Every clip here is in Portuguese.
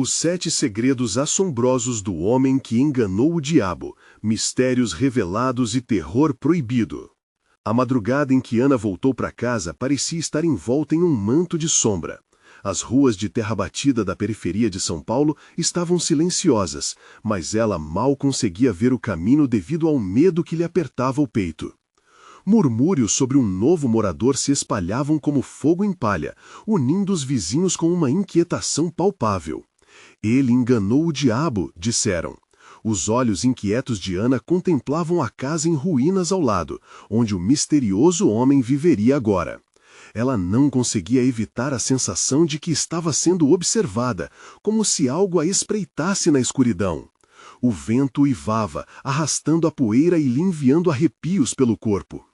Os 7 segredos assombrosos do homem que enganou o diabo, mistérios revelados e terror proibido. A madrugada em que Ana voltou para casa parecia estar envolta em um manto de sombra. As ruas de terra batida da periferia de São Paulo estavam silenciosas, mas ela mal conseguia ver o caminho devido ao medo que lhe apertava o peito. Murmúrios sobre um novo morador se espalhavam como fogo em palha, unindo os vizinhos com uma inquietação palpável. Ele enganou o diabo, disseram. Os olhos inquietos de Ana contemplavam a casa em ruínas ao lado, onde o misterioso homem viveria agora. Ela não conseguia evitar a sensação de que estava sendo observada, como se algo a espreitasse na escuridão. O vento uivava, arrastando a poeira e lhe enviando arrepios pelo corpo.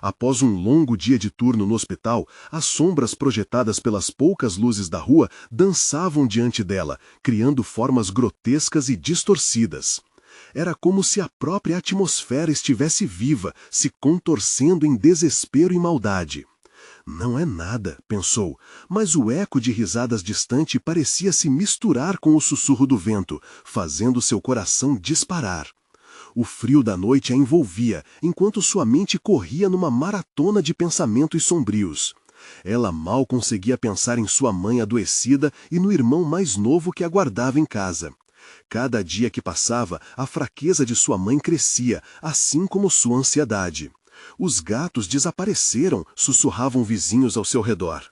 Após um longo dia de turno no hospital, as sombras projetadas pelas poucas luzes da rua dançavam diante dela, criando formas grotescas e distorcidas. Era como se a própria atmosfera estivesse viva, se contorcendo em desespero e maldade. Não é nada, pensou, mas o eco de risadas distante parecia se misturar com o sussurro do vento, fazendo seu coração disparar. O frio da noite a envolvia, enquanto sua mente corria numa maratona de pensamentos sombrios. Ela mal conseguia pensar em sua mãe adoecida e no irmão mais novo que aguardava em casa. Cada dia que passava, a fraqueza de sua mãe crescia, assim como sua ansiedade. Os gatos desapareceram, sussurravam vizinhos ao seu redor.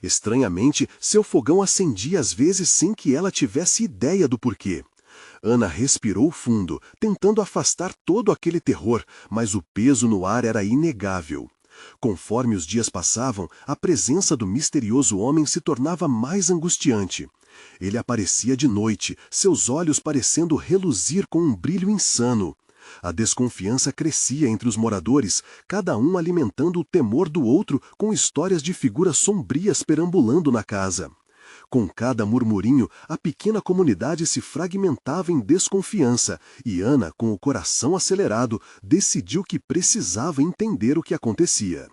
Estranhamente, seu fogão acendia às vezes sem que ela tivesse ideia do porquê. Ana respirou fundo, tentando afastar todo aquele terror, mas o peso no ar era inegável. Conforme os dias passavam, a presença do misterioso homem se tornava mais angustiante. Ele aparecia de noite, seus olhos parecendo reluzir com um brilho insano. A desconfiança crescia entre os moradores, cada um alimentando o temor do outro com histórias de figuras sombrias perambulando na casa. Com cada murmurinho, a pequena comunidade se fragmentava em desconfiança, e Ana, com o coração acelerado, decidiu que precisava entender o que acontecia.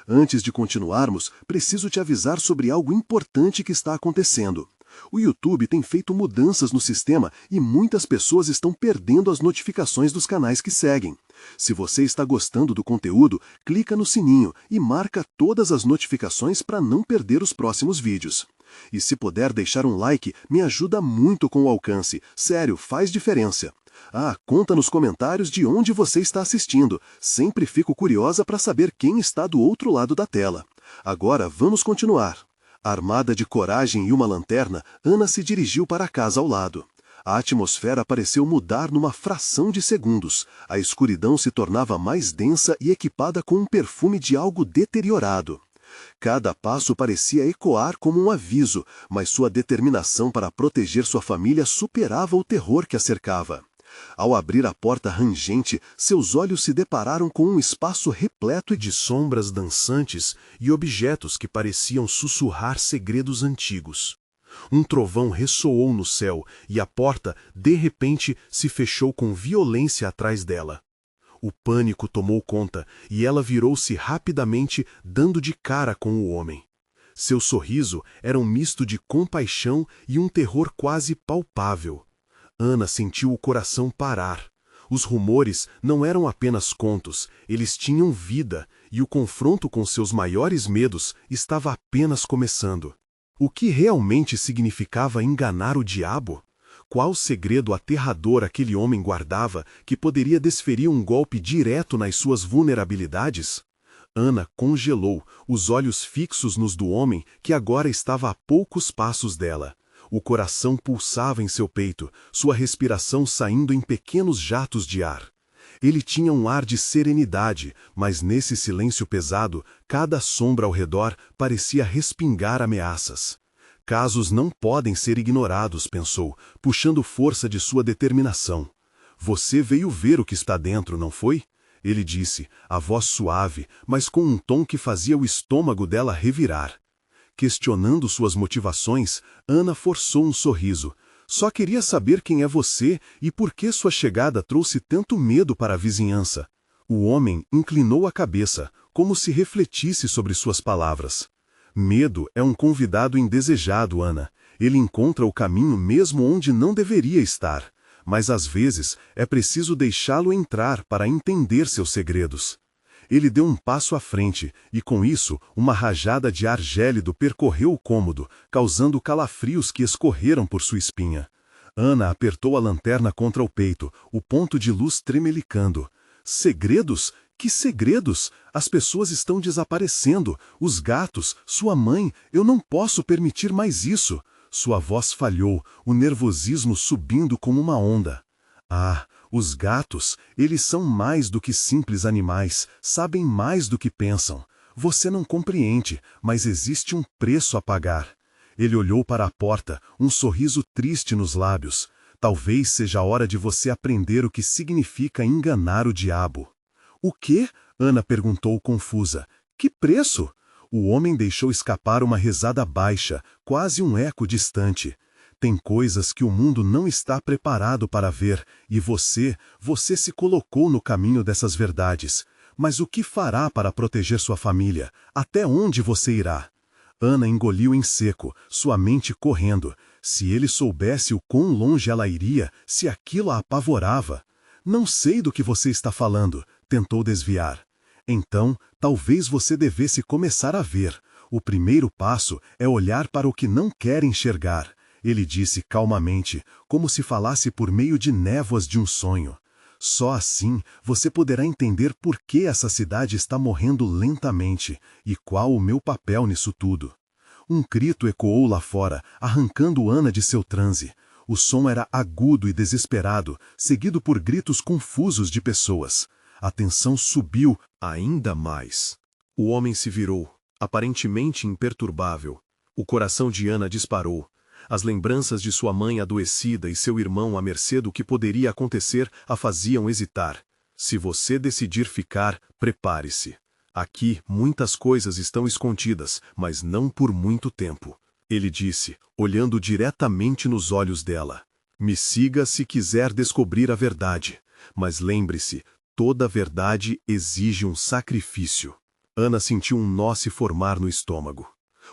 Antes de continuarmos, preciso te avisar sobre algo importante que está acontecendo. O YouTube tem feito mudanças no sistema e muitas pessoas estão perdendo as notificações dos canais que seguem. Se você está gostando do conteúdo, clica no sininho e marca todas as notificações para não perder os próximos vídeos. E se puder deixar um like, me ajuda muito com o alcance. Sério, faz diferença. Conta nos comentários de onde você está assistindo. Sempre fico curiosa para saber quem está do outro lado da tela. Agora vamos continuar. Armada de coragem e uma lanterna, Ana se dirigiu para a casa ao lado. A atmosfera pareceu mudar numa fração de segundos. A escuridão se tornava mais densa e equipada com um perfume de algo deteriorado. Cada passo parecia ecoar como um aviso, mas sua determinação para proteger sua família superava o terror que a cercava. Ao abrir a porta rangente, seus olhos se depararam com um espaço repleto de sombras dançantes e objetos que pareciam sussurrar segredos antigos. Um trovão ressoou no céu e a porta, de repente, se fechou com violência atrás dela. O pânico tomou conta e ela virou-se rapidamente, dando de cara com o homem. Seu sorriso era um misto de compaixão e um terror quase palpável. Ana sentiu o coração parar. Os rumores não eram apenas contos, eles tinham vida, e o confronto com seus maiores medos estava apenas começando. O que realmente significava enganar o diabo? Qual segredo aterrador aquele homem guardava que poderia desferir um golpe direto nas suas vulnerabilidades? Ana congelou, os olhos fixos nos do homem que agora estava a poucos passos dela. O coração pulsava em seu peito, sua respiração saindo em pequenos jatos de ar. Ele tinha um ar de serenidade, mas nesse silêncio pesado, cada sombra ao redor parecia respingar ameaças. Casos não podem ser ignorados, pensou, puxando força de sua determinação. Você veio ver o que está dentro, não foi? Ele disse, a voz suave, mas com um tom que fazia o estômago dela revirar. Questionando suas motivações, Ana forçou um sorriso. Só queria saber quem é você e por que sua chegada trouxe tanto medo para a vizinhança. O homem inclinou a cabeça, como se refletisse sobre suas palavras. Medo é um convidado indesejado, Ana. Ele encontra o caminho mesmo onde não deveria estar, mas às vezes é preciso deixá-lo entrar para entender seus segredos. Ele deu um passo à frente, e com isso, uma rajada de ar gélido percorreu o cômodo, causando calafrios que escorreram por sua espinha. Ana apertou a lanterna contra o peito, o ponto de luz tremelicando. Segredos? Que segredos? As pessoas estão desaparecendo. Os gatos, sua mãe, eu não posso permitir mais isso. Sua voz falhou, o nervosismo subindo como uma onda. Ah, os gatos, eles são mais do que simples animais, sabem mais do que pensam. Você não compreende, mas existe um preço a pagar. Ele olhou para a porta, um sorriso triste nos lábios. Talvez seja a hora de você aprender o que significa enganar o diabo. O quê? Ana perguntou confusa. Que preço? O homem deixou escapar uma risada baixa, quase um eco distante. Tem coisas que o mundo não está preparado para ver, e você se colocou no caminho dessas verdades. Mas o que fará para proteger sua família? Até onde você irá? Ana engoliu em seco, sua mente correndo. Se ele soubesse o quão longe ela iria, se aquilo a apavorava. Não sei do que você está falando, tentou desviar. Então, talvez você devesse começar a ver. O primeiro passo é olhar para o que não quer enxergar. Ele disse calmamente, como se falasse por meio de névoas de um sonho. Só assim você poderá entender por que essa cidade está morrendo lentamente e qual o meu papel nisso tudo. Um grito ecoou lá fora, arrancando Ana de seu transe. O som era agudo e desesperado, seguido por gritos confusos de pessoas. A tensão subiu ainda mais. O homem se virou, aparentemente imperturbável. O coração de Ana disparou. As lembranças de sua mãe adoecida e seu irmão à mercê do que poderia acontecer a faziam hesitar. Se você decidir ficar, prepare-se. Aqui muitas coisas estão escondidas, mas não por muito tempo. Ele disse, olhando diretamente nos olhos dela. Me siga se quiser descobrir a verdade. Mas lembre-se, toda verdade exige um sacrifício. Ana sentiu um nó se formar no estômago.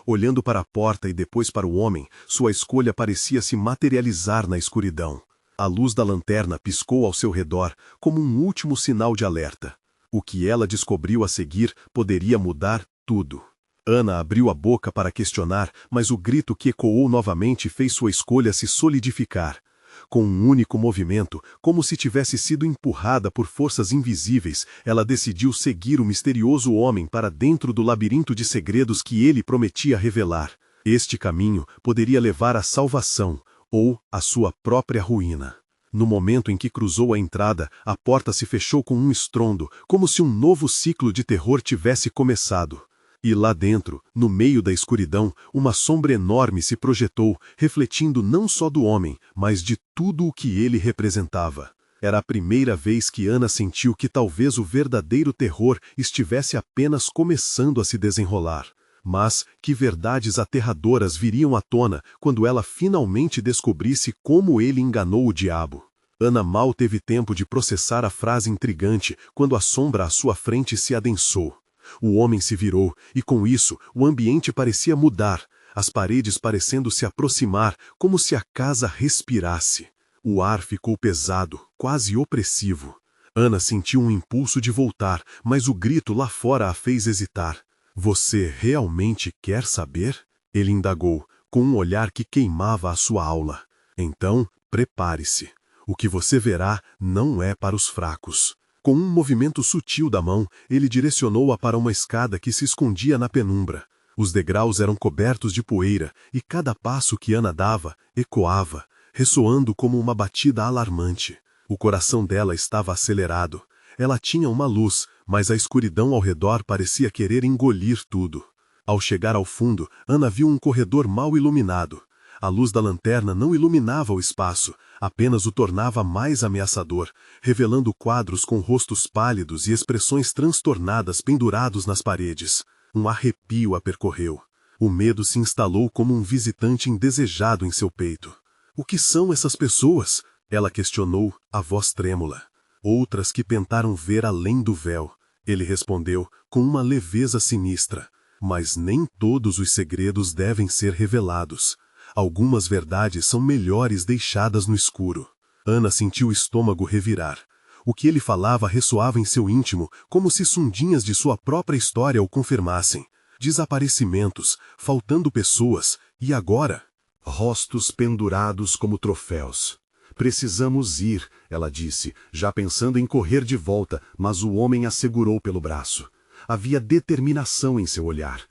Olhando para a porta e depois para o homem, sua escolha parecia se materializar na escuridão. A luz da lanterna piscou ao seu redor, como um último sinal de alerta. O que ela descobriu a seguir poderia mudar tudo. Ana abriu a boca para questionar, mas o grito que ecoou novamente fez sua escolha se solidificar. Com um único movimento, como se tivesse sido empurrada por forças invisíveis, ela decidiu seguir o misterioso homem para dentro do labirinto de segredos que ele prometia revelar. Este caminho poderia levar à salvação, ou à sua própria ruína. No momento em que cruzou a entrada, a porta se fechou com um estrondo, como se um novo ciclo de terror tivesse começado. E lá dentro, no meio da escuridão, uma sombra enorme se projetou, refletindo não só do homem, mas de tudo o que ele representava. Era a primeira vez que Ana sentiu que talvez o verdadeiro terror estivesse apenas começando a se desenrolar. Mas que verdades aterradoras viriam à tona quando ela finalmente descobrisse como ele enganou o diabo. Ana mal teve tempo de processar a frase intrigante quando a sombra à sua frente se adensou. O homem se virou, e com isso, o ambiente parecia mudar, as paredes parecendo se aproximar, como se a casa respirasse. O ar ficou pesado, quase opressivo. Ana sentiu um impulso de voltar, mas o grito lá fora a fez hesitar. Você realmente quer saber? Ele indagou, com um olhar que queimava a sua aula. Então, prepare-se. O que você verá não é para os fracos. Com um movimento sutil da mão, ele direcionou-a para uma escada que se escondia na penumbra. Os degraus eram cobertos de poeira, e cada passo que Ana dava ecoava, ressoando como uma batida alarmante. O coração dela estava acelerado. Ela tinha uma luz, mas a escuridão ao redor parecia querer engolir tudo. Ao chegar ao fundo, Ana viu um corredor mal iluminado. A luz da lanterna não iluminava o espaço, apenas o tornava mais ameaçador, revelando quadros com rostos pálidos e expressões transtornadas pendurados nas paredes. Um arrepio a percorreu. O medo se instalou como um visitante indesejado em seu peito. O que são essas pessoas? Ela questionou, a voz trêmula. Outras que tentaram ver além do véu. Ele respondeu, com uma leveza sinistra. Mas nem todos os segredos devem ser revelados. Algumas verdades são melhores deixadas no escuro. Ana sentiu o estômago revirar. O que ele falava ressoava em seu íntimo, como se sondinhas de sua própria história o confirmassem. Desaparecimentos, faltando pessoas, e agora? Rostos pendurados como troféus. Precisamos ir, ela disse, já pensando em correr de volta, mas o homem a segurou pelo braço. Havia determinação em seu olhar.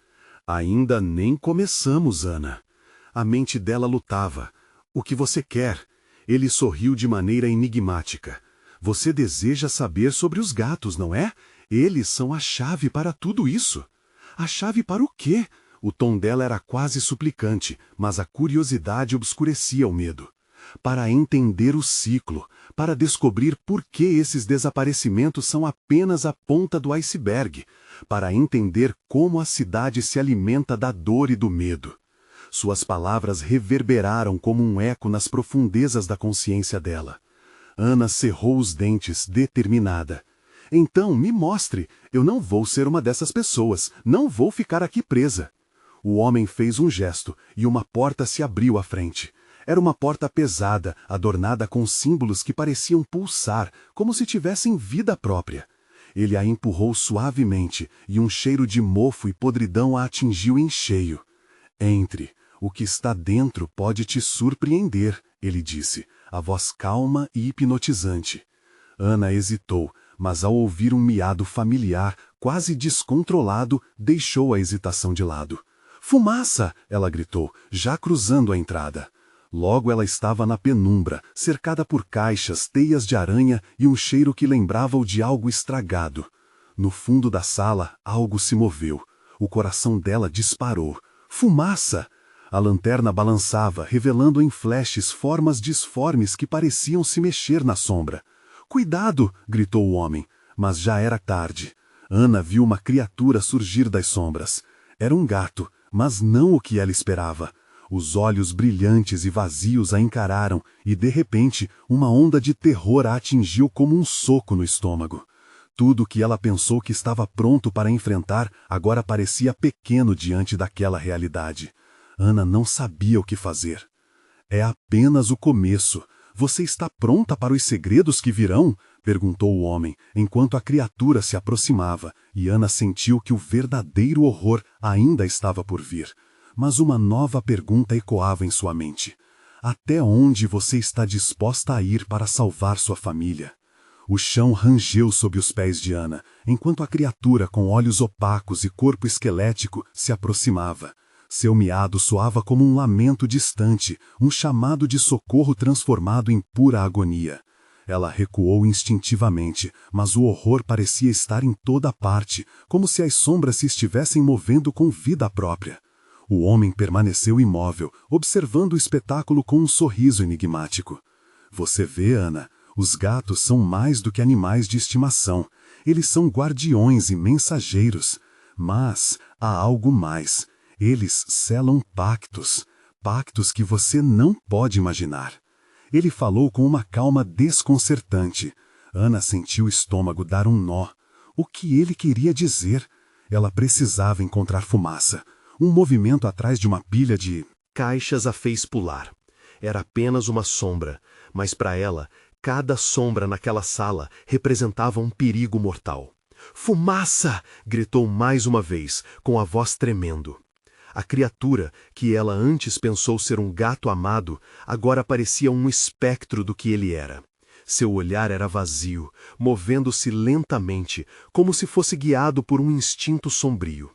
Ainda nem começamos, Ana. A mente dela lutava. O que você quer? Ele sorriu de maneira enigmática. Você deseja saber sobre os gatos, não é? Eles são a chave para tudo isso. A chave para o quê? O tom dela era quase suplicante, mas a curiosidade obscurecia o medo. Para entender o ciclo, para descobrir por que esses desaparecimentos são apenas a ponta do iceberg, para entender como a cidade se alimenta da dor e do medo. Suas palavras reverberaram como um eco nas profundezas da consciência dela. Ana cerrou os dentes, determinada. Então, me mostre. Eu não vou ser uma dessas pessoas. Não vou ficar aqui presa. O homem fez um gesto e uma porta se abriu à frente. Era uma porta pesada, adornada com símbolos que pareciam pulsar, como se tivessem vida própria. Ele a empurrou suavemente e um cheiro de mofo e podridão a atingiu em cheio. Entre. O que está dentro pode te surpreender, ele disse, a voz calma e hipnotizante. Ana hesitou, mas ao ouvir um miado familiar, quase descontrolado, deixou a hesitação de lado. Fumaça! Ela gritou, já cruzando a entrada. Logo ela estava na penumbra, cercada por caixas, teias de aranha e um cheiro que lembrava o de algo estragado. No fundo da sala, algo se moveu. O coração dela disparou. Fumaça! A lanterna balançava, revelando em flashes formas disformes que pareciam se mexer na sombra. Cuidado! Gritou o homem, mas já era tarde. Ana viu uma criatura surgir das sombras. Era um gato, mas não o que ela esperava. Os olhos brilhantes e vazios a encararam e, de repente, uma onda de terror a atingiu como um soco no estômago. Tudo que ela pensou que estava pronto para enfrentar agora parecia pequeno diante daquela realidade. Ana não sabia o que fazer. É apenas o começo. Você está pronta para os segredos que virão? Perguntou o homem, enquanto a criatura se aproximava, e Ana sentiu que o verdadeiro horror ainda estava por vir. Mas uma nova pergunta ecoava em sua mente. Até onde você está disposta a ir para salvar sua família? O chão rangeu sob os pés de Ana, enquanto a criatura com olhos opacos e corpo esquelético se aproximava. Seu miado soava como um lamento distante, um chamado de socorro transformado em pura agonia. Ela recuou instintivamente, mas o horror parecia estar em toda parte, como se as sombras se estivessem movendo com vida própria. O homem permaneceu imóvel, observando o espetáculo com um sorriso enigmático. Você vê, Ana, os gatos são mais do que animais de estimação. Eles são guardiões e mensageiros. Mas há algo mais. Eles selam pactos, pactos que você não pode imaginar. Ele falou com uma calma desconcertante. Ana sentiu o estômago dar um nó. O que ele queria dizer? Ela precisava encontrar fumaça. Um movimento atrás de uma pilha de caixas a fez pular. Era apenas uma sombra, mas para ela, cada sombra naquela sala representava um perigo mortal. Fumaça! Gritou mais uma vez, com a voz tremendo. A criatura, que ela antes pensou ser um gato amado, agora parecia um espectro do que ele era. Seu olhar era vazio, movendo-se lentamente, como se fosse guiado por um instinto sombrio.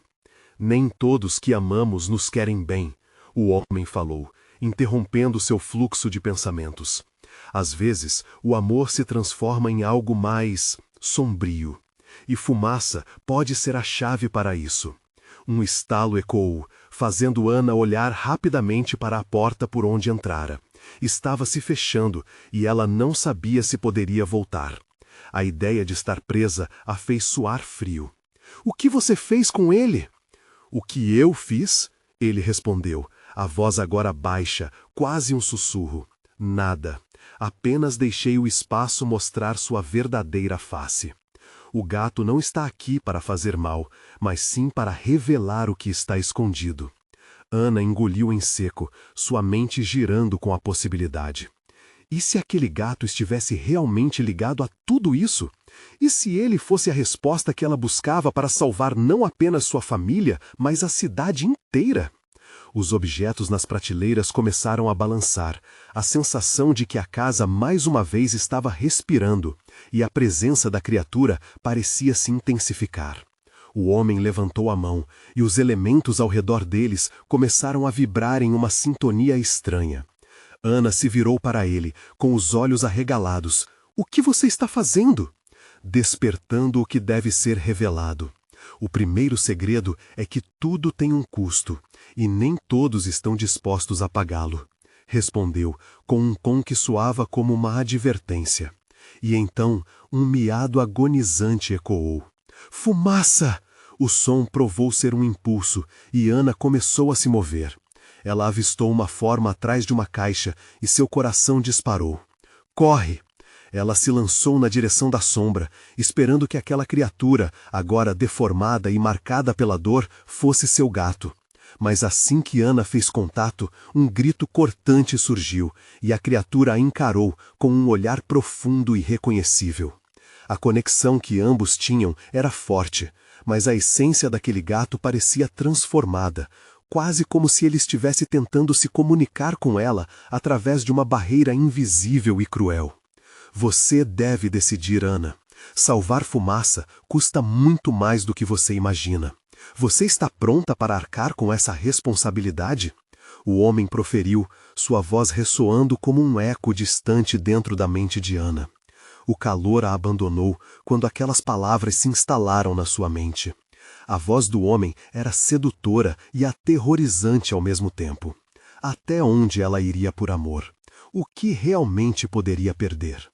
Nem todos que amamos nos querem bem, o homem falou, interrompendo seu fluxo de pensamentos. Às vezes, o amor se transforma em algo mais sombrio, e fumaça pode ser a chave para isso. Um estalo ecoou, fazendo Ana olhar rapidamente para a porta por onde entrara. Estava se fechando e ela não sabia se poderia voltar. A ideia de estar presa a fez suar frio. O que você fez com ele? O que eu fiz? Ele respondeu, a voz agora baixa, quase um sussurro. Nada. Apenas deixei o espaço mostrar sua verdadeira face. O gato não está aqui para fazer mal, mas sim para revelar o que está escondido. Ana engoliu em seco, sua mente girando com a possibilidade. E se aquele gato estivesse realmente ligado a tudo isso? E se ele fosse a resposta que ela buscava para salvar não apenas sua família, mas a cidade inteira? Os objetos nas prateleiras começaram a balançar, a sensação de que a casa mais uma vez estava respirando, e a presença da criatura parecia se intensificar. O homem levantou a mão, e os elementos ao redor deles começaram a vibrar em uma sintonia estranha. Ana se virou para ele, com os olhos arregalados. — O que você está fazendo? Despertando o que deve ser revelado. O primeiro segredo é que tudo tem um custo, e nem todos estão dispostos a pagá-lo. Respondeu, com um tom que soava como uma advertência. E então um miado agonizante ecoou. Fumaça! O som provou ser um impulso, e Ana começou a se mover. Ela avistou uma forma atrás de uma caixa, e seu coração disparou. Corre! Ela se lançou na direção da sombra, esperando que aquela criatura, agora deformada e marcada pela dor, fosse seu gato. Mas assim que Ana fez contato, um grito cortante surgiu, e a criatura a encarou com um olhar profundo e reconhecível. A conexão que ambos tinham era forte, mas a essência daquele gato parecia transformada, quase como se ele estivesse tentando se comunicar com ela através de uma barreira invisível e cruel. Você deve decidir, Ana. Salvar Fumaça custa muito mais do que você imagina. Você está pronta para arcar com essa responsabilidade? O homem proferiu, sua voz ressoando como um eco distante dentro da mente de Ana. O calor a abandonou quando aquelas palavras se instalaram na sua mente. A voz do homem era sedutora e aterrorizante ao mesmo tempo. Até onde ela iria por amor? O que realmente poderia perder?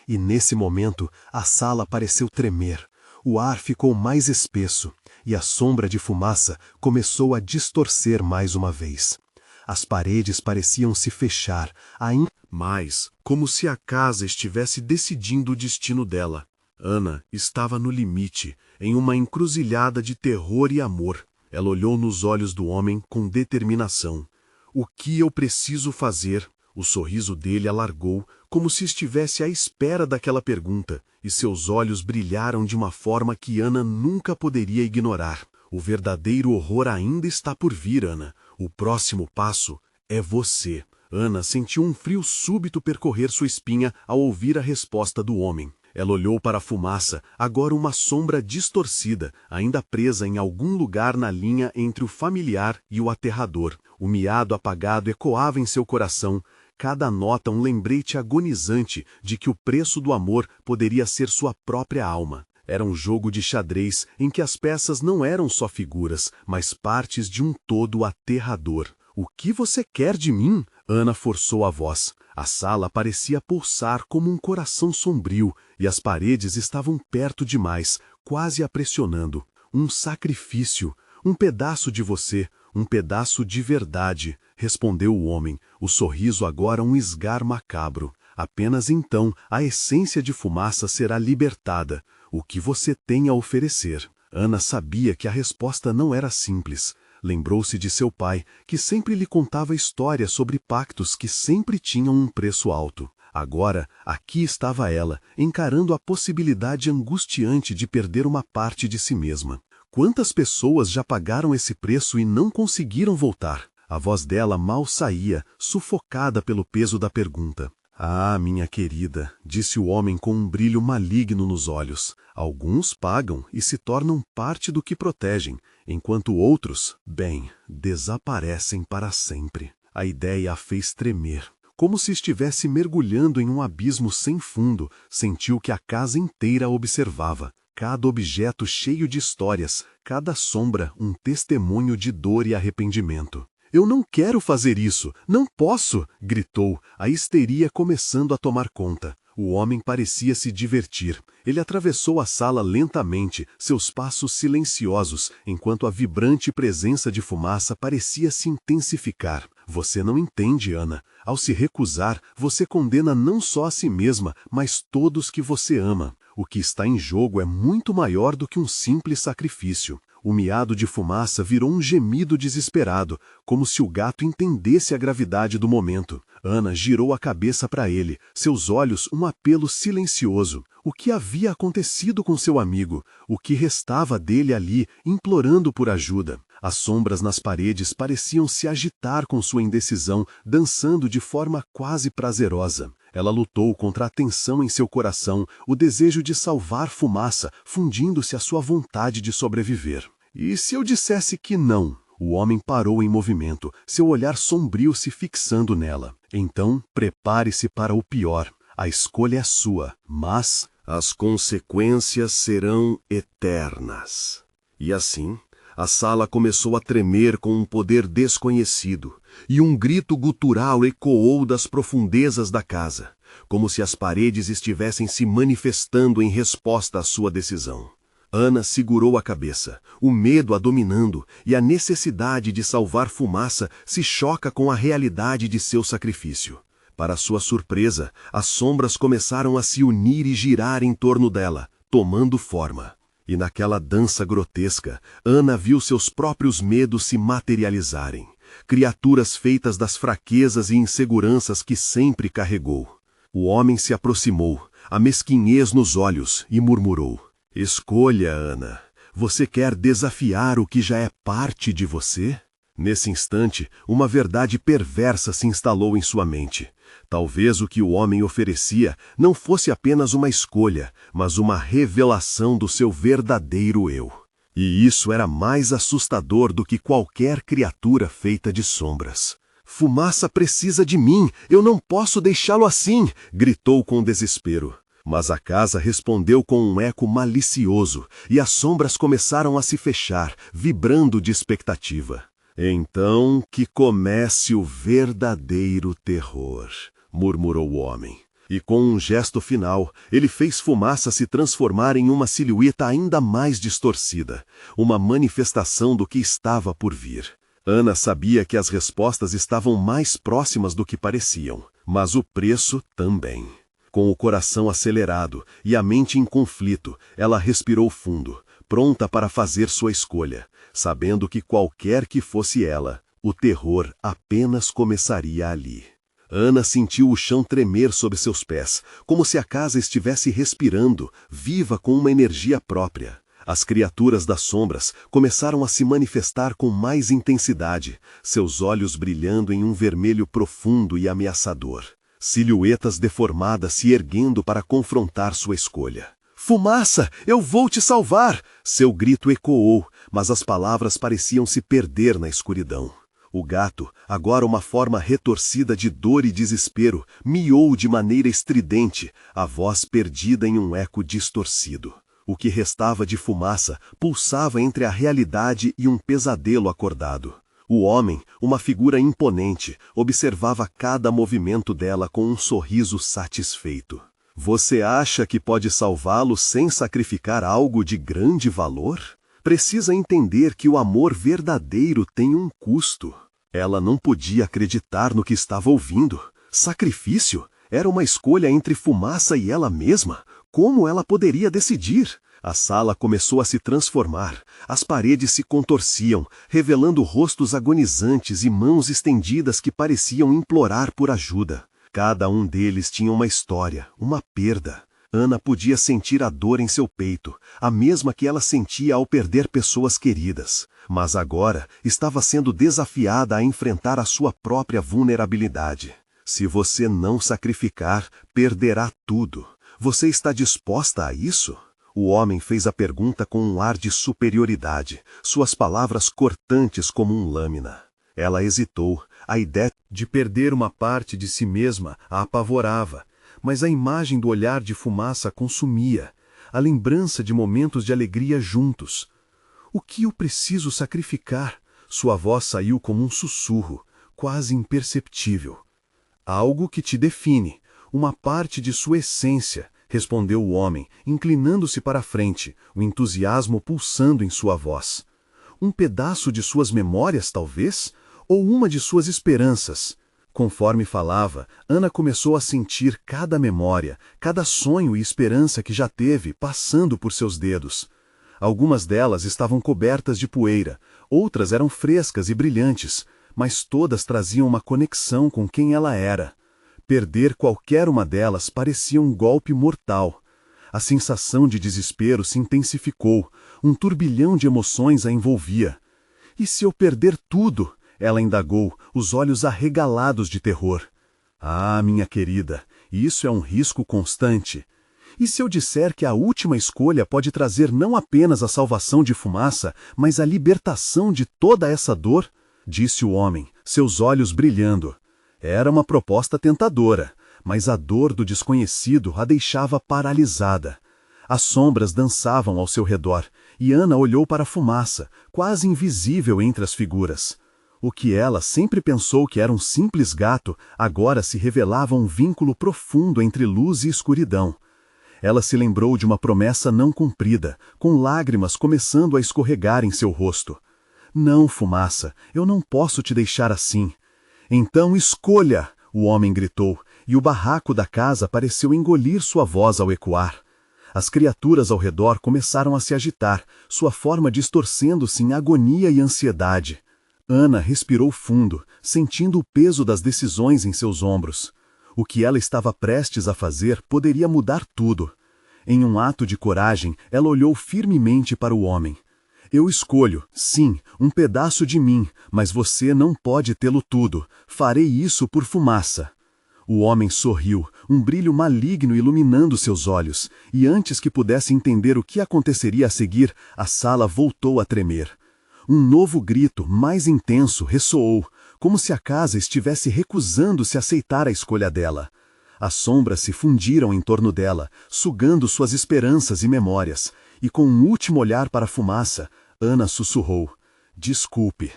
E nesse momento, a sala pareceu tremer. O ar ficou mais espesso, e a sombra de Fumaça começou a distorcer mais uma vez. As paredes pareciam se fechar, mas, como se a casa estivesse decidindo o destino dela. Ana estava no limite, em uma encruzilhada de terror e amor. Ela olhou nos olhos do homem com determinação. O que eu preciso fazer? O sorriso dele alargou, como se estivesse à espera daquela pergunta, e seus olhos brilharam de uma forma que Ana nunca poderia ignorar. O verdadeiro horror ainda está por vir, Ana. O próximo passo é você. Ana sentiu um frio súbito percorrer sua espinha ao ouvir a resposta do homem. Ela olhou para a Fumaça, agora uma sombra distorcida, ainda presa em algum lugar na linha entre o familiar e o aterrador. O miado apagado ecoava em seu coração, cada nota um lembrete agonizante de que o preço do amor poderia ser sua própria alma. Era um jogo de xadrez em que as peças não eram só figuras, mas partes de um todo aterrador. O que você quer de mim? Ana forçou a voz. A sala parecia pulsar como um coração sombrio, e as paredes estavam perto demais, quase a pressionando. Um sacrifício, um pedaço de você, um pedaço de verdade, respondeu o homem, o sorriso agora um esgar macabro. Apenas então a essência de Fumaça será libertada. O que você tem a oferecer? Ana sabia que a resposta não era simples. Lembrou-se de seu pai, que sempre lhe contava histórias sobre pactos que sempre tinham um preço alto. Agora, aqui estava ela, encarando a possibilidade angustiante de perder uma parte de si mesma. Quantas pessoas já pagaram esse preço e não conseguiram voltar? A voz dela mal saía, sufocada pelo peso da pergunta. Ah, minha querida, disse o homem com um brilho maligno nos olhos. Alguns pagam e se tornam parte do que protegem, enquanto outros, bem, desaparecem para sempre. A ideia a fez tremer. Como se estivesse mergulhando em um abismo sem fundo, sentiu que a casa inteira a observava. Cada objeto cheio de histórias, cada sombra um testemunho de dor e arrependimento. Eu não quero fazer isso, não posso, gritou, a histeria começando a tomar conta. O homem parecia se divertir. Ele atravessou a sala lentamente, seus passos silenciosos, enquanto a vibrante presença de Fumaça parecia se intensificar. Você não entende, Ana. Ao se recusar, você condena não só a si mesma, mas todos que você ama. O que está em jogo é muito maior do que um simples sacrifício. O miado de fumaça virou um gemido desesperado, como se o gato entendesse a gravidade do momento. Ana girou a cabeça para ele, seus olhos um apelo silencioso. O que havia acontecido com seu amigo? O que restava dele ali, implorando por ajuda? As sombras nas paredes pareciam se agitar com sua indecisão, dançando de forma quase prazerosa. Ela lutou contra a tensão em seu coração, o desejo de salvar Fumaça, fundindo-se à sua vontade de sobreviver. E se eu dissesse que não? O homem parou em movimento, seu olhar sombrio se fixando nela. Então, prepare-se para o pior. A escolha é sua, mas as consequências serão eternas. E assim, a sala começou a tremer com um poder desconhecido, e um grito gutural ecoou das profundezas da casa, como se as paredes estivessem se manifestando em resposta à sua decisão. Ana segurou a cabeça, o medo a dominando, e a necessidade de salvar Fumaça se choca com a realidade de seu sacrifício. Para sua surpresa, as sombras começaram a se unir e girar em torno dela, tomando forma. E naquela dança grotesca, Ana viu seus próprios medos se materializarem. Criaturas feitas das fraquezas e inseguranças que sempre carregou. O homem se aproximou, a mesquinhez nos olhos, e murmurou: "Escolha, Ana. Você quer desafiar o que já é parte de você?" Nesse instante, uma verdade perversa se instalou em sua mente. Talvez o que o homem oferecia não fosse apenas uma escolha, mas uma revelação do seu verdadeiro eu. E isso era mais assustador do que qualquer criatura feita de sombras. "Fumaça precisa de mim, eu não posso deixá-lo assim!" gritou com desespero. Mas a casa respondeu com um eco malicioso, e as sombras começaram a se fechar, vibrando de expectativa. "Então que comece o verdadeiro terror", murmurou o homem. E com um gesto final, ele fez Fumaça se transformar em uma silhueta ainda mais distorcida, uma manifestação do que estava por vir. Ana sabia que as respostas estavam mais próximas do que pareciam, mas o preço também. Com o coração acelerado e a mente em conflito, ela respirou fundo, pronta para fazer sua escolha, sabendo que qualquer que fosse ela, o terror apenas começaria ali. Ana sentiu o chão tremer sob seus pés, como se a casa estivesse respirando, viva com uma energia própria. As criaturas das sombras começaram a se manifestar com mais intensidade, seus olhos brilhando em um vermelho profundo e ameaçador. Silhuetas deformadas se erguendo para confrontar sua escolha. "Fumaça, eu vou te salvar!" Seu grito ecoou, mas as palavras pareciam se perder na escuridão. O gato, agora uma forma retorcida de dor e desespero, miou de maneira estridente, a voz perdida em um eco distorcido. O que restava de Fumaça pulsava entre a realidade e um pesadelo acordado. O homem, uma figura imponente, observava cada movimento dela com um sorriso satisfeito. "Você acha que pode salvá-lo sem sacrificar algo de grande valor? Precisa entender que o amor verdadeiro tem um custo." Ela não podia acreditar no que estava ouvindo. Sacrifício? Era uma escolha entre Fumaça e ela mesma? Como ela poderia decidir? A sala começou a se transformar. As paredes se contorciam, revelando rostos agonizantes e mãos estendidas que pareciam implorar por ajuda. Cada um deles tinha uma história, uma perda. Ana podia sentir a dor em seu peito, a mesma que ela sentia ao perder pessoas queridas. Mas agora estava sendo desafiada a enfrentar a sua própria vulnerabilidade. "Se você não sacrificar, perderá tudo. Você está disposta a isso?" O homem fez a pergunta com um ar de superioridade, suas palavras cortantes como um lâmina. Ela hesitou. A ideia de perder uma parte de si mesma a apavorava, mas a imagem do olhar de Fumaça a consumia, a lembrança de momentos de alegria juntos. "O que eu preciso sacrificar?" Sua voz saiu como um sussurro, quase imperceptível. "Algo que te define, uma parte de sua essência", respondeu o homem, inclinando-se para a frente, o entusiasmo pulsando em sua voz. "Um pedaço de suas memórias, talvez? Ou uma de suas esperanças?" Conforme falava, Ana começou a sentir cada memória, cada sonho e esperança que já teve passando por seus dedos. Algumas delas estavam cobertas de poeira, outras eram frescas e brilhantes, mas todas traziam uma conexão com quem ela era. Perder qualquer uma delas parecia um golpe mortal. A sensação de desespero se intensificou, um turbilhão de emoções a envolvia. E se eu perder tudo? Ela indagou, os olhos arregalados de terror. Ah, minha querida, isso é um risco constante. E se eu disser que a última escolha pode trazer não apenas a salvação de Fumaça, mas a libertação de toda essa dor? Disse o homem, seus olhos brilhando. Era uma proposta tentadora, mas a dor do desconhecido a deixava paralisada. As sombras dançavam ao seu redor, e Ana olhou para a fumaça, quase invisível entre as figuras. O que ela sempre pensou que era um simples gato, agora se revelava um vínculo profundo entre luz e escuridão. Ela se lembrou de uma promessa não cumprida, com lágrimas começando a escorregar em seu rosto. Não, Fumaça, eu não posso te deixar assim. Então escolha! O homem gritou, e o barraco da casa pareceu engolir sua voz ao ecoar. As criaturas ao redor começaram a se agitar, sua forma distorcendo-se em agonia e ansiedade. Ana respirou fundo, sentindo o peso das decisões em seus ombros. O que ela estava prestes a fazer poderia mudar tudo. Em um ato de coragem, ela olhou firmemente para o homem. Eu escolho, sim, um pedaço de mim, mas você não pode tê-lo tudo. Farei isso por Fumaça. O homem sorriu, um brilho maligno iluminando seus olhos, e antes que pudesse entender o que aconteceria a seguir, a sala voltou a tremer. Um novo grito, mais intenso, ressoou, como se a casa estivesse recusando-se a aceitar a escolha dela. As sombras se fundiram em torno dela, sugando suas esperanças e memórias, e com um último olhar para a Fumaça, Ana sussurrou, desculpe.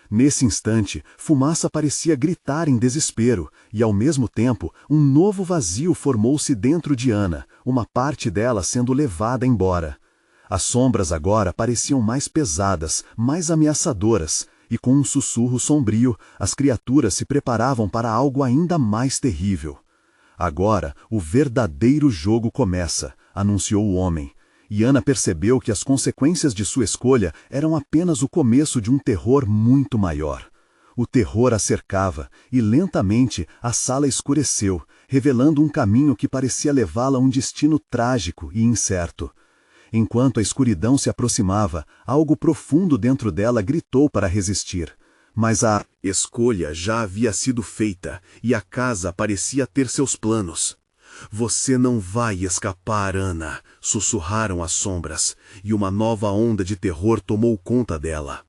Nesse instante, Fumaça parecia gritar em desespero, e ao mesmo tempo, um novo vazio formou-se dentro de Ana, uma parte dela sendo levada embora. As sombras agora pareciam mais pesadas, mais ameaçadoras, e com um sussurro sombrio, as criaturas se preparavam para algo ainda mais terrível. Agora, o verdadeiro jogo começa, anunciou o homem, e Ana percebeu que as consequências de sua escolha eram apenas o começo de um terror muito maior. O terror a cercava, e lentamente a sala escureceu, revelando um caminho que parecia levá-la a um destino trágico e incerto. Enquanto a escuridão se aproximava, algo profundo dentro dela gritou para resistir. Mas a escolha já havia sido feita, e a casa parecia ter seus planos. Você não vai escapar, Ana, sussurraram as sombras, e uma nova onda de terror tomou conta dela.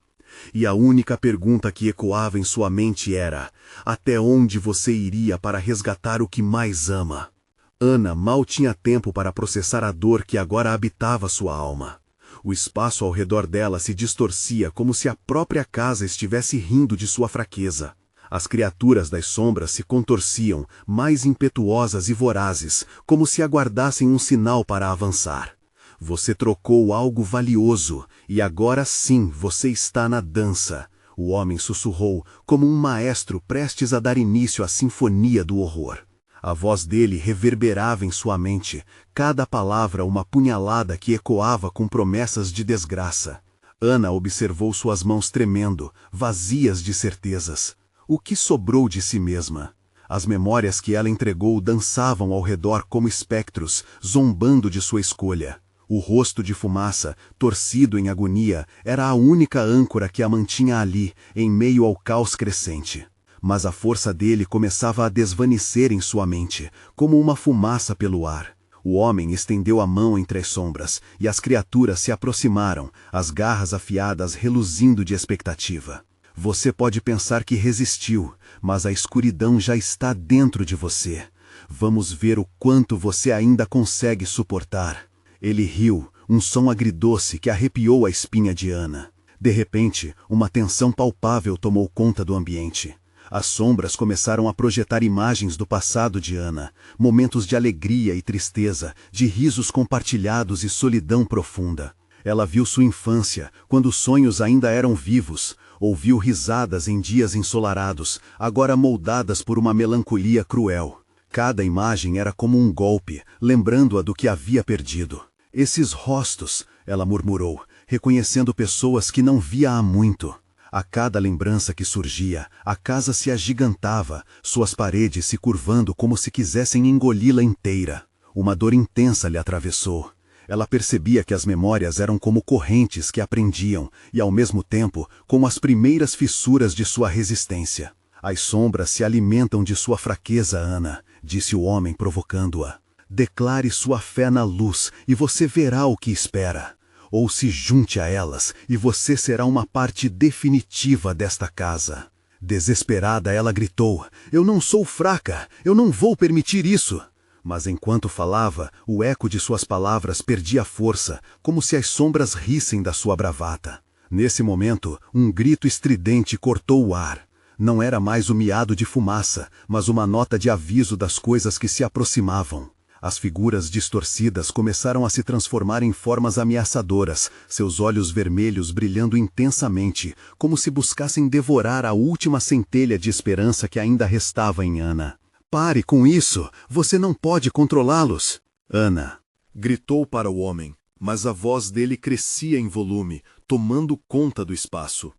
E a única pergunta que ecoava em sua mente era, até onde você iria para resgatar o que mais ama? Ana mal tinha tempo para processar a dor que agora habitava sua alma. O espaço ao redor dela se distorcia como se a própria casa estivesse rindo de sua fraqueza. As criaturas das sombras se contorciam, mais impetuosas e vorazes, como se aguardassem um sinal para avançar. Você trocou algo valioso, e agora sim você está na dança. O homem sussurrou, como um maestro prestes a dar início à sinfonia do horror. A voz dele reverberava em sua mente, cada palavra uma punhalada que ecoava com promessas de desgraça. Ana observou suas mãos tremendo, vazias de certezas. O que sobrou de si mesma? As memórias que ela entregou dançavam ao redor como espectros, zombando de sua escolha. O rosto de Fumaça, torcido em agonia, era a única âncora que a mantinha ali, em meio ao caos crescente. Mas a força dele começava a desvanecer em sua mente, como uma fumaça pelo ar. O homem estendeu a mão entre as sombras, e as criaturas se aproximaram, as garras afiadas reluzindo de expectativa. Você pode pensar que resistiu, mas a escuridão já está dentro de você. Vamos ver o quanto você ainda consegue suportar. Ele riu, um som agridoce que arrepiou a espinha de Ana. De repente, uma tensão palpável tomou conta do ambiente. As sombras começaram a projetar imagens do passado de Ana, momentos de alegria e tristeza, de risos compartilhados e solidão profunda. Ela viu sua infância, quando os sonhos ainda eram vivos, ouviu risadas em dias ensolarados, agora moldadas por uma melancolia cruel. Cada imagem era como um golpe, lembrando-a do que havia perdido. Esses rostos, ela murmurou, reconhecendo pessoas que não via há muito. A cada lembrança que surgia, a casa se agigantava, suas paredes se curvando como se quisessem engoli-la inteira. Uma dor intensa lhe atravessou. Ela percebia que as memórias eram como correntes que a prendiam e, ao mesmo tempo, como as primeiras fissuras de sua resistência. As sombras se alimentam de sua fraqueza, Ana, disse o homem provocando-a. Declare sua fé na luz e você verá o que espera. Ou se junte a elas e você será uma parte definitiva desta casa. Desesperada, ela gritou, eu não sou fraca, eu não vou permitir isso. Mas enquanto falava, o eco de suas palavras perdia força, como se as sombras rissem da sua bravata. Nesse momento, um grito estridente cortou o ar. Não era mais o miado de fumaça, mas uma nota de aviso das coisas que se aproximavam. As figuras distorcidas começaram a se transformar em formas ameaçadoras, seus olhos vermelhos brilhando intensamente, como se buscassem devorar a última centelha de esperança que ainda restava em Ana. Pare com isso! Você não pode controlá-los! Ana gritou para o homem, mas a voz dele crescia em volume, tomando conta do espaço.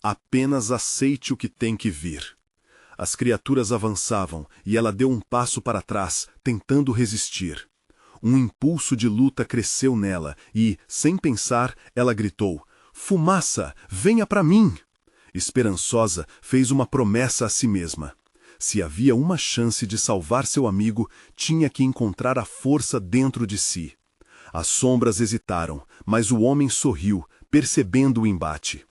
Apenas aceite o que tem que vir. As criaturas avançavam e ela deu um passo para trás, tentando resistir. Um impulso de luta cresceu nela e, sem pensar, ela gritou, fumaça, venha para mim! Esperançosa, fez uma promessa a si mesma. Se havia uma chance de salvar seu amigo, tinha que encontrar a força dentro de si. As sombras hesitaram, mas o homem sorriu, percebendo o embate.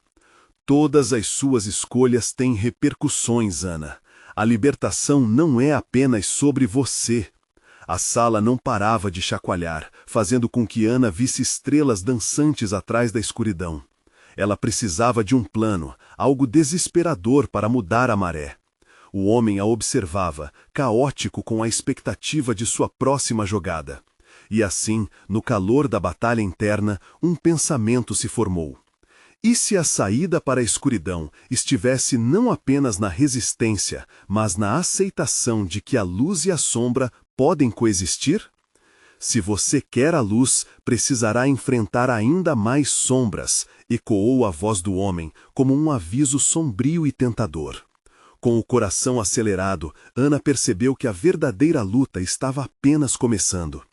Todas as suas escolhas têm repercussões, Ana. A libertação não é apenas sobre você. A sala não parava de chacoalhar, fazendo com que Ana visse estrelas dançantes atrás da escuridão. Ela precisava de um plano, algo desesperador para mudar a maré. O homem a observava, caótico com a expectativa de sua próxima jogada. E assim, no calor da batalha interna, um pensamento se formou. E se a saída para a escuridão estivesse não apenas na resistência, mas na aceitação de que a luz e a sombra podem coexistir? Se você quer a luz, precisará enfrentar ainda mais sombras, ecoou a voz do homem, como um aviso sombrio e tentador. Com o coração acelerado, Ana percebeu que a verdadeira luta estava apenas começando.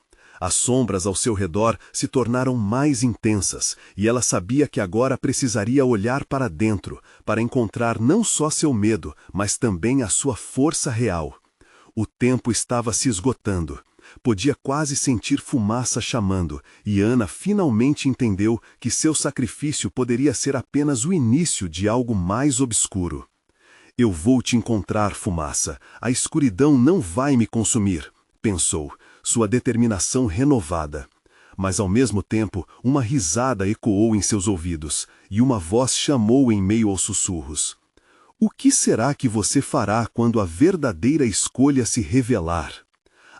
As sombras ao seu redor se tornaram mais intensas, e ela sabia que agora precisaria olhar para dentro, para encontrar não só seu medo, mas também a sua força real. O tempo estava se esgotando. Podia quase sentir fumaça chamando, e Ana finalmente entendeu que seu sacrifício poderia ser apenas o início de algo mais obscuro. Eu vou te encontrar, fumaça. A escuridão não vai me consumir, pensou, sua determinação renovada. Mas ao mesmo tempo, uma risada ecoou em seus ouvidos, e uma voz chamou em meio aos sussurros. O que será que você fará quando a verdadeira escolha se revelar?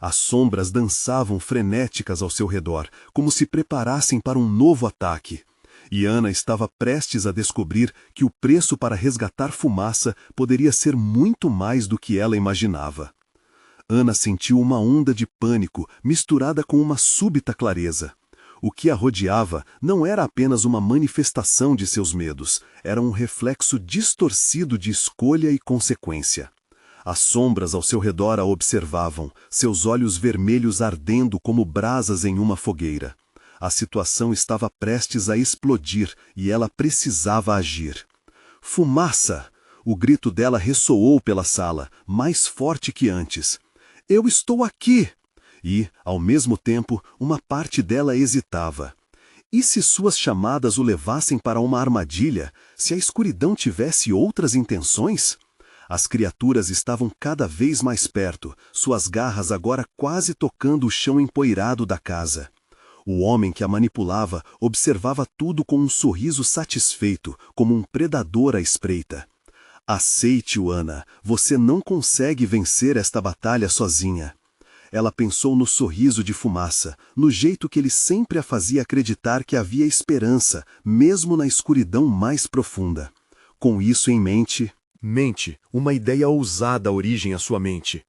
As sombras dançavam frenéticas ao seu redor, como se preparassem para um novo ataque. E Ana estava prestes a descobrir que o preço para resgatar fumaça poderia ser muito mais do que ela imaginava. Ana sentiu uma onda de pânico misturada com uma súbita clareza. O que a rodeava não era apenas uma manifestação de seus medos, era um reflexo distorcido de escolha e consequência. As sombras ao seu redor a observavam, seus olhos vermelhos ardendo como brasas em uma fogueira. A situação estava prestes a explodir e ela precisava agir. Fumaça! O grito dela ressoou pela sala, mais forte que antes. Eu estou aqui! E, ao mesmo tempo, uma parte dela hesitava. E se suas chamadas o levassem para uma armadilha, se a escuridão tivesse outras intenções? As criaturas estavam cada vez mais perto, suas garras agora quase tocando o chão empoeirado da casa. O homem que a manipulava observava tudo com um sorriso satisfeito, como um predador à espreita. Aceite-o, Ana, você não consegue vencer esta batalha sozinha. Ela pensou no sorriso de fumaça, no jeito que ele sempre a fazia acreditar que havia esperança, mesmo na escuridão mais profunda. Com isso em mente, uma ideia ousada origem à sua mente.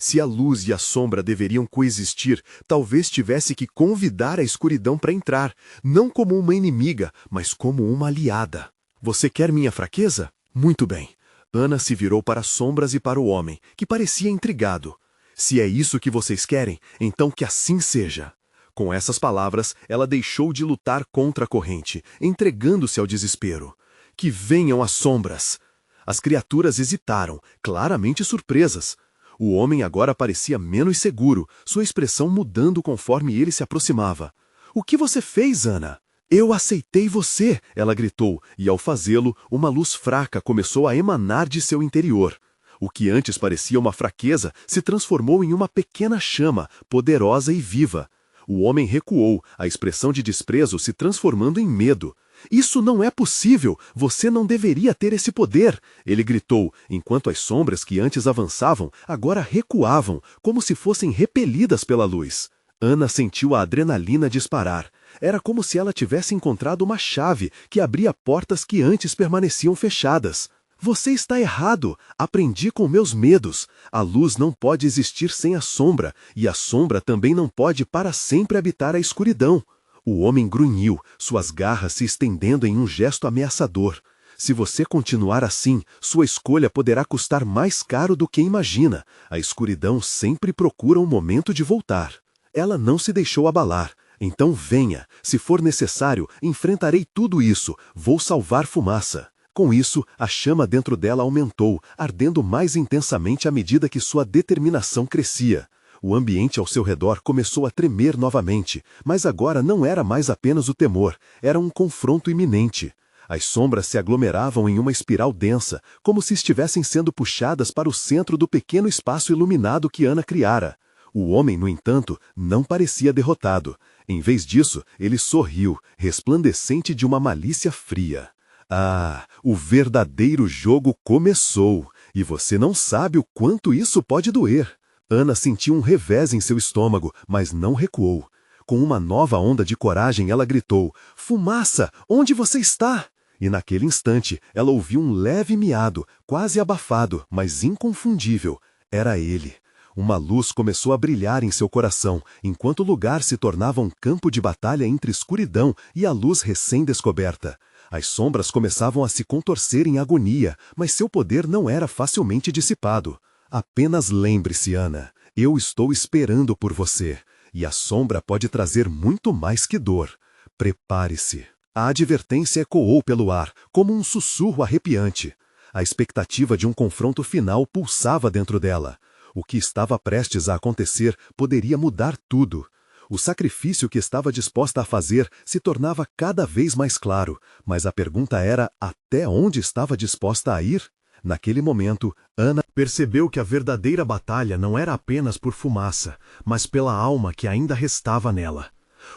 Se a luz e a sombra deveriam coexistir, talvez tivesse que convidar a escuridão para entrar, não como uma inimiga, mas como uma aliada. Você quer minha fraqueza? Muito bem. Ana se virou para as sombras e para o homem, que parecia intrigado. Se é isso que vocês querem, então que assim seja. Com essas palavras, ela deixou de lutar contra a corrente, entregando-se ao desespero. Que venham as sombras! As criaturas hesitaram, claramente surpresas. O homem agora parecia menos seguro, sua expressão mudando conforme ele se aproximava. O que você fez, Ana? Eu aceitei você, ela gritou, e ao fazê-lo, uma luz fraca começou a emanar de seu interior. O que antes parecia uma fraqueza se transformou em uma pequena chama, poderosa e viva. O homem recuou, a expressão de desprezo se transformando em medo. Isso não é possível! Você não deveria ter esse poder! Ele gritou, enquanto as sombras que antes avançavam, agora recuavam, como se fossem repelidas pela luz. Ana sentiu a adrenalina disparar. Era como se ela tivesse encontrado uma chave que abria portas que antes permaneciam fechadas. Você está errado. Aprendi com meus medos. A luz não pode existir sem a sombra, e a sombra também não pode para sempre habitar a escuridão. O homem grunhiu, suas garras se estendendo em um gesto ameaçador. Se você continuar assim, sua escolha poderá custar mais caro do que imagina. A escuridão sempre procura um momento de voltar. Ela não se deixou abalar. Então venha. Se for necessário, enfrentarei tudo isso. Vou salvar Fumaça. Com isso, a chama dentro dela aumentou, ardendo mais intensamente à medida que sua determinação crescia. O ambiente ao seu redor começou a tremer novamente, mas agora não era mais apenas o temor, era um confronto iminente. As sombras se aglomeravam em uma espiral densa, como se estivessem sendo puxadas para o centro do pequeno espaço iluminado que Ana criara. O homem, no entanto, não parecia derrotado. Em vez disso, ele sorriu, resplandecente de uma malícia fria. Ah, o verdadeiro jogo começou, e você não sabe o quanto isso pode doer. Ana sentiu um revés em seu estômago, mas não recuou. Com uma nova onda de coragem, ela gritou, Fumaça, onde você está? E naquele instante, ela ouviu um leve miado, quase abafado, mas inconfundível. Era ele. Uma luz começou a brilhar em seu coração, enquanto o lugar se tornava um campo de batalha entre escuridão e a luz recém-descoberta. As sombras começavam a se contorcer em agonia, mas seu poder não era facilmente dissipado. Apenas lembre-se, Ana, eu estou esperando por você, e a sombra pode trazer muito mais que dor. Prepare-se. A advertência ecoou pelo ar, como um sussurro arrepiante. A expectativa de um confronto final pulsava dentro dela. O que estava prestes a acontecer poderia mudar tudo. O sacrifício que estava disposta a fazer se tornava cada vez mais claro, mas a pergunta era até onde estava disposta a ir? Naquele momento, Ana percebeu que a verdadeira batalha não era apenas por Fumaça, mas pela alma que ainda restava nela.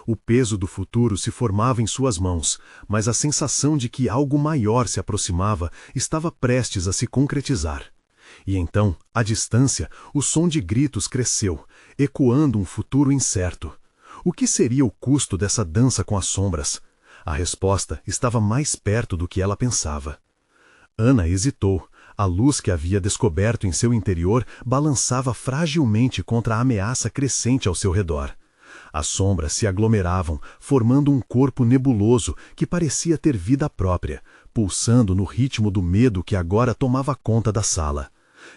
O peso do futuro se formava em suas mãos, mas a sensação de que algo maior se aproximava estava prestes a se concretizar. E então, à distância, o som de gritos cresceu, ecoando um futuro incerto. O que seria o custo dessa dança com as sombras? A resposta estava mais perto do que ela pensava. Ana hesitou. A luz que havia descoberto em seu interior balançava fragilmente contra a ameaça crescente ao seu redor. As sombras se aglomeravam, formando um corpo nebuloso que parecia ter vida própria, pulsando no ritmo do medo que agora tomava conta da sala.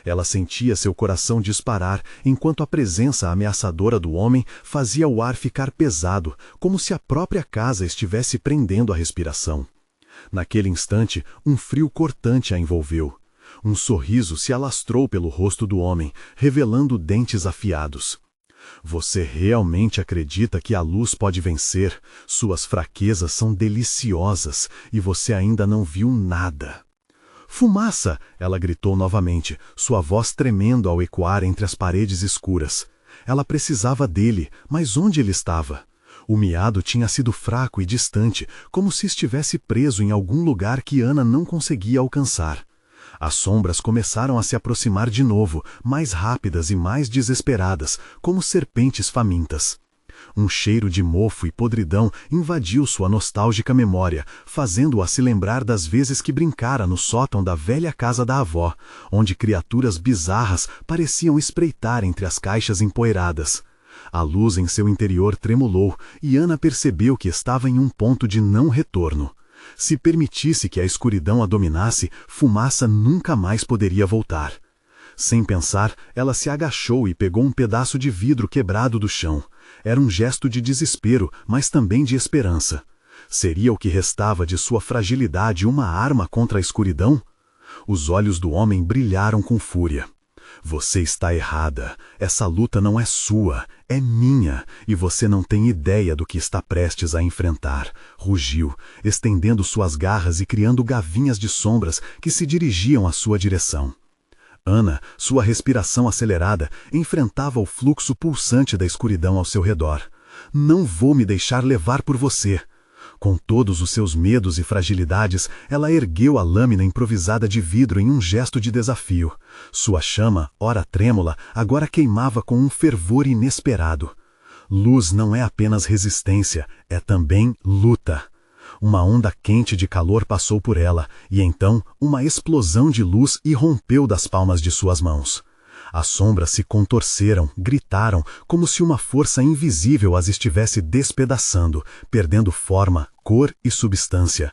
Ela sentia seu coração disparar, enquanto a presença ameaçadora do homem fazia o ar ficar pesado, como se a própria casa estivesse prendendo a respiração. Naquele instante, um frio cortante a envolveu. Um sorriso se alastrou pelo rosto do homem, revelando dentes afiados. Você realmente acredita que a luz pode vencer? Suas fraquezas são deliciosas e você ainda não viu nada. Fumaça! Ela gritou novamente, sua voz tremendo ao ecoar entre as paredes escuras. Ela precisava dele, mas onde ele estava? O miado tinha sido fraco e distante, como se estivesse preso em algum lugar que Ana não conseguia alcançar. As sombras começaram a se aproximar de novo, mais rápidas e mais desesperadas, como serpentes famintas. Um cheiro de mofo e podridão invadiu sua nostálgica memória, fazendo-a se lembrar das vezes que brincara no sótão da velha casa da avó, onde criaturas bizarras pareciam espreitar entre as caixas empoeiradas. A luz em seu interior tremulou e Ana percebeu que estava em um ponto de não retorno. Se permitisse que a escuridão a dominasse, Fumaça nunca mais poderia voltar. Sem pensar, ela se agachou e pegou um pedaço de vidro quebrado do chão. Era um gesto de desespero, mas também de esperança. Seria o que restava de sua fragilidade uma arma contra a escuridão? Os olhos do homem brilharam com fúria. Você está errada. Essa luta não é sua, é minha, e você não tem ideia do que está prestes a enfrentar, rugiu, estendendo suas garras e criando gavinhas de sombras que se dirigiam à sua direção. Ana, sua respiração acelerada, enfrentava o fluxo pulsante da escuridão ao seu redor. Não vou me deixar levar por você. Com todos os seus medos e fragilidades, ela ergueu a lâmina improvisada de vidro em um gesto de desafio. Sua chama, ora trêmula, agora queimava com um fervor inesperado. Luz não é apenas resistência, é também luta. Uma onda quente de calor passou por ela, e então uma explosão de luz irrompeu das palmas de suas mãos. As sombras se contorceram, gritaram, como se uma força invisível as estivesse despedaçando, perdendo forma, cor e substância.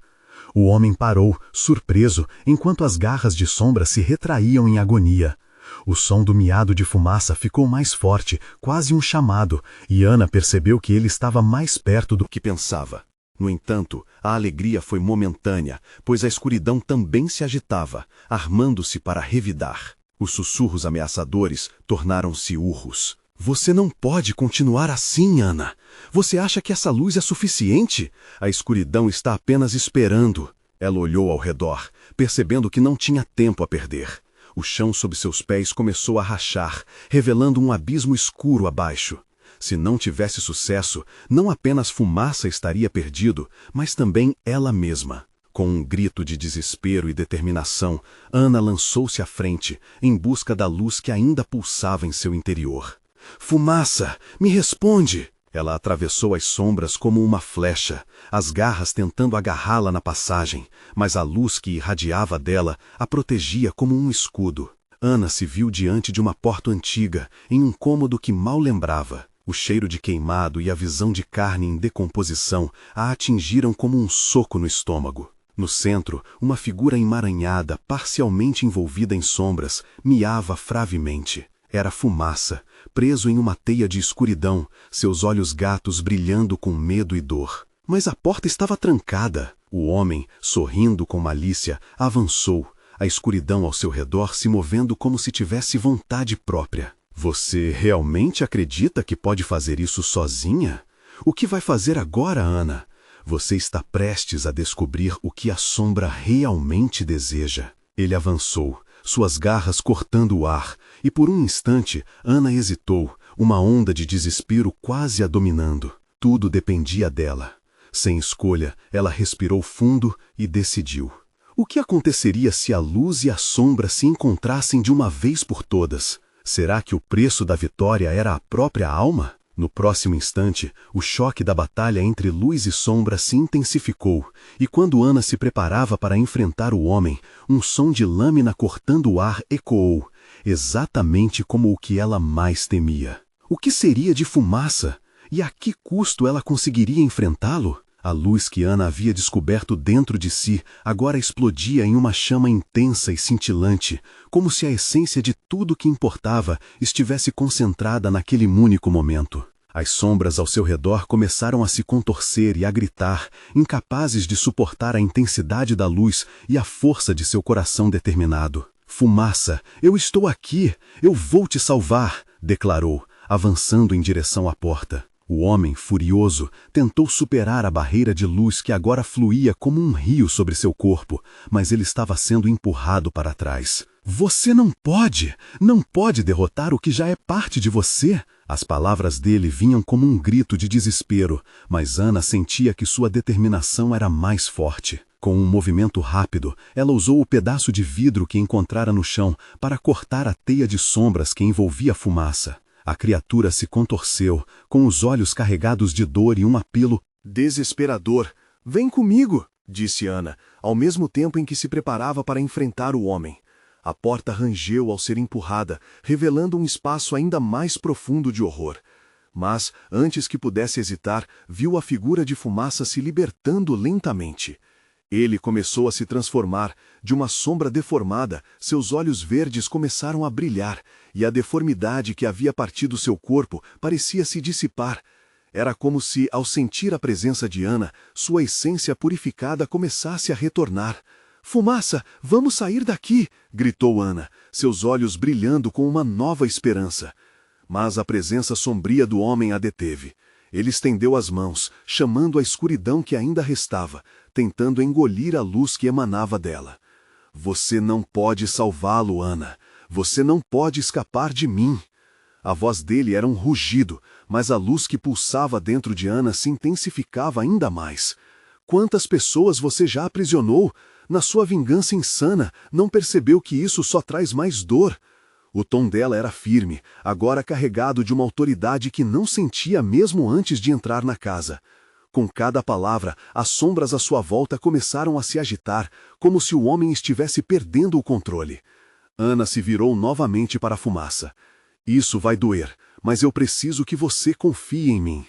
O homem parou, surpreso, enquanto as garras de sombra se retraíam em agonia. O som do miado de Fumaça ficou mais forte, quase um chamado, e Ana percebeu que ele estava mais perto do que pensava. No entanto, a alegria foi momentânea, pois a escuridão também se agitava, armando-se para revidar. Os sussurros ameaçadores tornaram-se urros. Você não pode continuar assim, Ana. Você acha que essa luz é suficiente? A escuridão está apenas esperando. Ela olhou ao redor, percebendo que não tinha tempo a perder. O chão sob seus pés começou a rachar, revelando um abismo escuro abaixo. Se não tivesse sucesso, não apenas Fumaça estaria perdido, mas também ela mesma. Com um grito de desespero e determinação, Ana lançou-se à frente, em busca da luz que ainda pulsava em seu interior. Fumaça, me responde! Ela atravessou as sombras como uma flecha, as garras tentando agarrá-la na passagem, mas a luz que irradiava dela a protegia como um escudo. Ana se viu diante de uma porta antiga, em um cômodo que mal lembrava. O cheiro de queimado e a visão de carne em decomposição a atingiram como um soco no estômago. No centro, uma figura emaranhada, parcialmente envolvida em sombras, miava fravemente. Era Fumaça, preso em uma teia de escuridão, seus olhos gatos brilhando com medo e dor. Mas a porta estava trancada. O homem, sorrindo com malícia, avançou, a escuridão ao seu redor se movendo como se tivesse vontade própria. Você realmente acredita que pode fazer isso sozinha? O que vai fazer agora, Ana? Você está prestes a descobrir o que a sombra realmente deseja. Ele avançou, suas garras cortando o ar, e por um instante Ana hesitou, uma onda de desespero quase a dominando. Tudo dependia dela. Sem escolha, ela respirou fundo e decidiu. O que aconteceria se a luz e a sombra se encontrassem de uma vez por todas? Será que o preço da vitória era a própria alma? No próximo instante, o choque da batalha entre luz e sombra se intensificou, e quando Ana se preparava para enfrentar o homem, um som de lâmina cortando o ar ecoou, exatamente como o que ela mais temia. O que seria de Fumaça? E a que custo ela conseguiria enfrentá-lo? A luz que Ana havia descoberto dentro de si agora explodia em uma chama intensa e cintilante, como se a essência de tudo que importava estivesse concentrada naquele único momento. As sombras ao seu redor começaram a se contorcer e a gritar, incapazes de suportar a intensidade da luz e a força de seu coração determinado. Fumaça, eu estou aqui, eu vou te salvar, declarou, avançando em direção à porta. O homem, furioso, tentou superar a barreira de luz que agora fluía como um rio sobre seu corpo, mas ele estava sendo empurrado para trás. Você não pode derrotar o que já é parte de você. As palavras dele vinham como um grito de desespero, mas Ana sentia que sua determinação era mais forte. Com um movimento rápido, ela usou o pedaço de vidro que encontrara no chão para cortar a teia de sombras que envolvia a Fumaça. A criatura se contorceu, com os olhos carregados de dor e um apelo desesperador. Vem comigo, disse Ana, ao mesmo tempo em que se preparava para enfrentar o homem. A porta rangeu ao ser empurrada, revelando um espaço ainda mais profundo de horror. Mas, antes que pudesse hesitar, viu a figura de Fumaça se libertando lentamente. Ele começou a se transformar. De uma sombra deformada, seus olhos verdes começaram a brilhar, e a deformidade que havia partido seu corpo parecia se dissipar. Era como se, ao sentir a presença de Ana, sua essência purificada começasse a retornar. Fumaça, vamos sair daqui! Gritou Ana, seus olhos brilhando com uma nova esperança. Mas a presença sombria do homem a deteve. Ele estendeu as mãos, chamando a escuridão que ainda restava, tentando engolir a luz que emanava dela. Você não pode salvá-lo, Ana. Você não pode escapar de mim. A voz dele era um rugido, mas a luz que pulsava dentro de Ana se intensificava ainda mais. Quantas pessoas você já aprisionou? Na sua vingança insana, não percebeu que isso só traz mais dor? O tom dela era firme, agora carregado de uma autoridade que não sentia mesmo antes de entrar na casa. Com cada palavra, as sombras à sua volta começaram a se agitar, como se o homem estivesse perdendo o controle. Ana se virou novamente para a Fumaça. Isso vai doer, mas eu preciso que você confie em mim.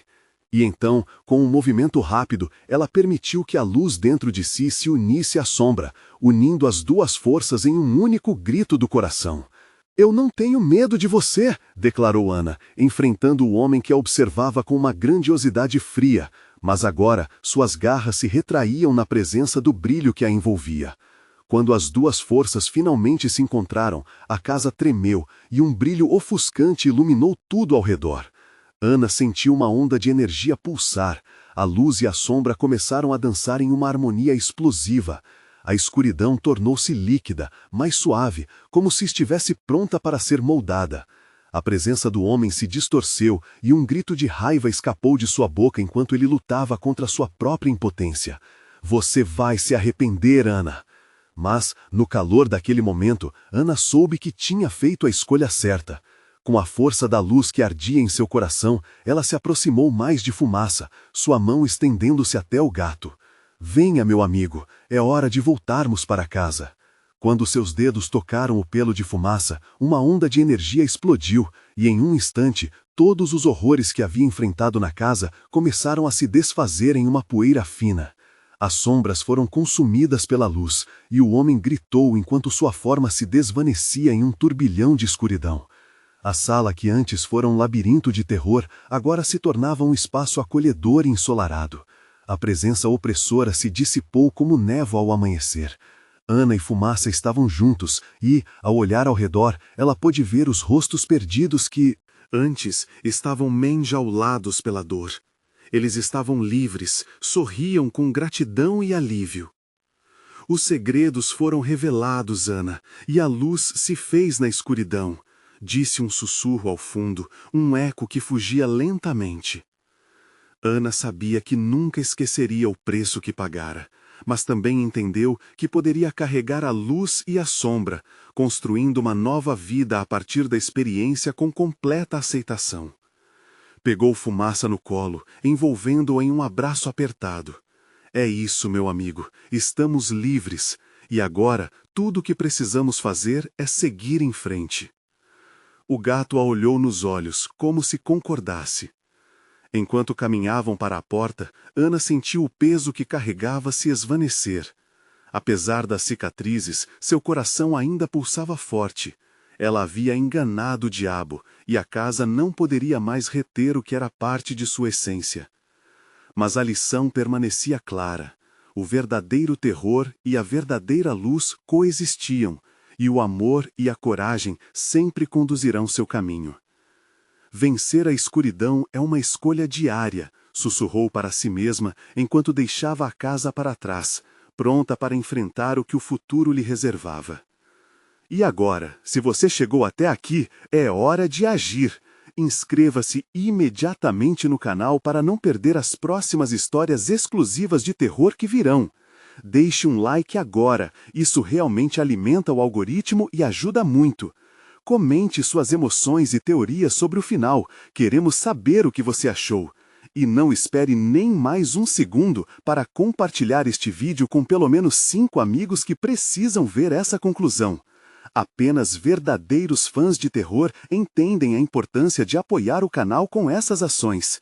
E então, com um movimento rápido, ela permitiu que a luz dentro de si se unisse à sombra, unindo as duas forças em um único grito do coração. Eu não tenho medo de você, declarou Ana, enfrentando o homem que a observava com uma grandiosidade fria, mas agora suas garras se retraíam na presença do brilho que a envolvia. Quando as duas forças finalmente se encontraram, a casa tremeu e um brilho ofuscante iluminou tudo ao redor. Ana sentiu uma onda de energia pulsar. A luz e a sombra começaram a dançar em uma harmonia explosiva. A escuridão tornou-se líquida, mais suave, como se estivesse pronta para ser moldada. A presença do homem se distorceu e um grito de raiva escapou de sua boca enquanto ele lutava contra sua própria impotência. Você vai se arrepender, Ana. Mas, no calor daquele momento, Ana soube que tinha feito a escolha certa. Com a força da luz que ardia em seu coração, ela se aproximou mais de Fumaça, sua mão estendendo-se até o gato. Venha, meu amigo, é hora de voltarmos para casa. Quando seus dedos tocaram o pelo de Fumaça, uma onda de energia explodiu, e em um instante, todos os horrores que havia enfrentado na casa começaram a se desfazer em uma poeira fina. As sombras foram consumidas pela luz, e o homem gritou enquanto sua forma se desvanecia em um turbilhão de escuridão. A sala que antes fora um labirinto de terror, agora se tornava um espaço acolhedor e ensolarado. A presença opressora se dissipou como névoa ao amanhecer. Ana e Fumaça estavam juntos e, ao olhar ao redor, ela pôde ver os rostos perdidos que, antes, estavam enjaulados pela dor. Eles estavam livres, sorriam com gratidão e alívio. Os segredos foram revelados, Ana, e a luz se fez na escuridão, disse um sussurro ao fundo, um eco que fugia lentamente. Ana sabia que nunca esqueceria o preço que pagara, mas também entendeu que poderia carregar a luz e a sombra, construindo uma nova vida a partir da experiência com completa aceitação. Pegou Fumaça no colo, envolvendo-o em um abraço apertado. É isso, meu amigo, estamos livres, e agora tudo o que precisamos fazer é seguir em frente. O gato a olhou nos olhos, como se concordasse. Enquanto caminhavam para a porta, Ana sentiu o peso que carregava se esvanecer. Apesar das cicatrizes, seu coração ainda pulsava forte. Ela havia enganado o diabo, e a casa não poderia mais reter o que era parte de sua essência. Mas a lição permanecia clara. O verdadeiro terror e a verdadeira luz coexistiam, e o amor e a coragem sempre conduzirão seu caminho. Vencer a escuridão é uma escolha diária, sussurrou para si mesma enquanto deixava a casa para trás, pronta para enfrentar o que o futuro lhe reservava. E agora, se você chegou até aqui, é hora de agir. Inscreva-se imediatamente no canal para não perder as próximas histórias exclusivas de terror que virão. Deixe um like agora, isso realmente alimenta o algoritmo e ajuda muito. Comente suas emoções e teorias sobre o final. Queremos saber o que você achou. E não espere nem mais um segundo para compartilhar este vídeo com pelo menos 5 amigos que precisam ver essa conclusão. Apenas verdadeiros fãs de terror entendem a importância de apoiar o canal com essas ações.